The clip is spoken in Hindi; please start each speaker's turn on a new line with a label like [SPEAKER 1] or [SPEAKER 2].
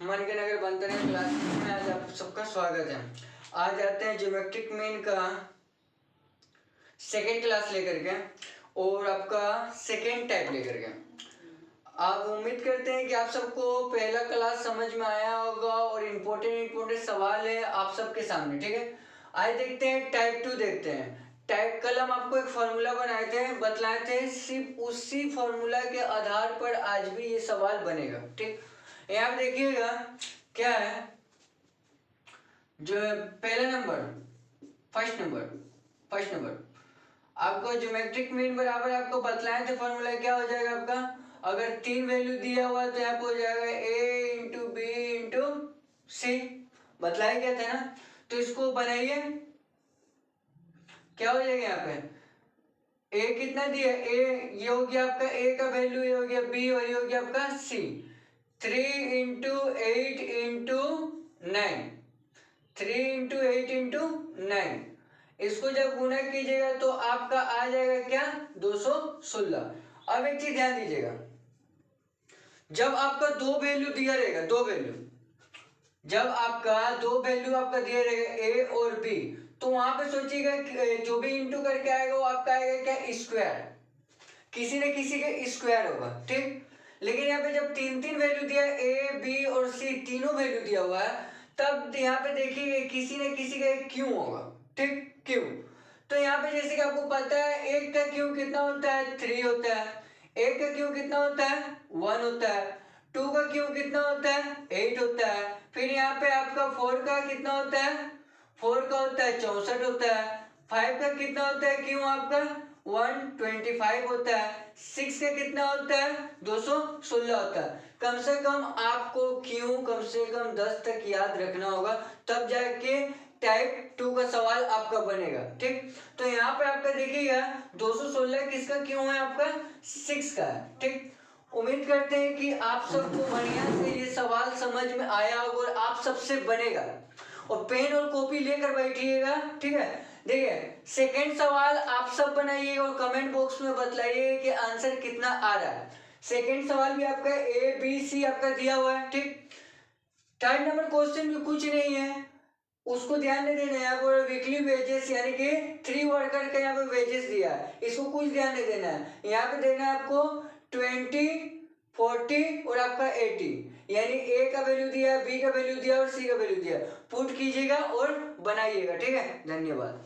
[SPEAKER 1] मन के नगर बनतरे क्लास में आज आप सबका स्वागत है। आज आते हैं ज्योमेट्रिक मीन का सेकेंड क्लास लेकर के और आपका सेकेंड टाइप लेकर के। आप उम्मीद करते हैं कि आप सबको पहला क्लास समझ में आया होगा और इम्पोर्टेंट सवाल है आप सबके सामने, ठीक है। आज देखते हैं टाइप 2 देखते हैं। टाइप कल हम आपको एक फॉर्मूला बनाए थे, बतलाए थे, सिर्फ उसी फॉर्मूला के आधार पर आज भी ये सवाल बनेगा, ठीक। यहाँ देखिएगा क्या है, जो पहला नंबर फर्स्ट नंबर आपको ज्योमेट्रिक मीन बराबर आपको बतलाए थे फॉर्मूला क्या हो जाएगा आपका। अगर 3 वैल्यू दिया हुआ तो यहाँ पे हो जाएगा a इंटू बी इंटू सी, बतलाया गया था ना। तो इसको बनाइए, क्या हो जाएगा यहाँ पे a कितना दिया, a ये हो गया आपका a का वैल्यू, ये हो गया b और ये हो गया आपका c। 3 into 8 into 9, 3 into 8 into 9, इसको जब गुना कीजिएगा तो आपका आ जाएगा क्या 216। अब एक चीज ध्यान दीजिएगा, जब आपका दो वैल्यू दिया रहेगा, जब आपका दो वैल्यू आपका दिया रहेगा a और b, तो वहां पे सोचिएगा जो भी इंटू करके आएगा वो आपका आएगा क्या स्क्वायर, किसी न किसी के स्क्वायर होगा, ठीक। लेकिन यहाँ पे जब 3 वैल्यू दिया a b और c तीनों वैल्यू दिया हुआ है, तब यहाँ पे देखिए किसी न किसी का एक क्यू होगा, ठीक, क्यू। तो यहाँ पे जैसे कि आपको पता है एक का क्यू कितना होता है 3 होता है, एक का क्यू कितना होता है 1 होता है, 2 का क्यू कितना होता है 8 होता है, फिर यहाँ पे आपका 4 का कितना होता है 4 का होता है 64 होता है, 5 का कितना होता है क्यू आपका 125 होता है, 6 का कितना होता है 216 होता है। कम से कम आपको क्यू कम से कम 10 तक याद रखना होगा, तब जाके टाइप 2 का सवाल आपका बनेगा, ठीक। तो यहाँ पे आपका देखिएगा 216 किसका क्यों है आपका 6 का है, ठीक। उम्मीद करते हैं कि आप सबको बढ़िया से ये सवाल समझ में आया होगा और आप सबसे बनेगा। और पेन और कॉपी लेकर बैठिएगा, ठीक है। देखिए सेकंड सवाल आप सब बनाइए और कमेंट बॉक्स में बतलाइए कि आंसर कितना आ रहा है। सेकंड सवाल भी आपका ए बी सी आपका दिया हुआ है, ठीक। थर्ड नंबर क्वेश्चन भी कुछ नहीं है, उसको ध्यान नहीं देना है। यहाँ पर वीकली वेजेस यानी कि 3 वर्कर का यहाँ पे वेजेस दिया है, इसको कुछ ध्यान नहीं देना है। यहाँ पे देना है आपको 20, 40 और आपका 80, यानी ए का वैल्यू दिया है, बी का वैल्यू दिया और सी का वैल्यू दिया। पुट कीजिएगा और बनाइएगा, ठीक है। धन्यवाद।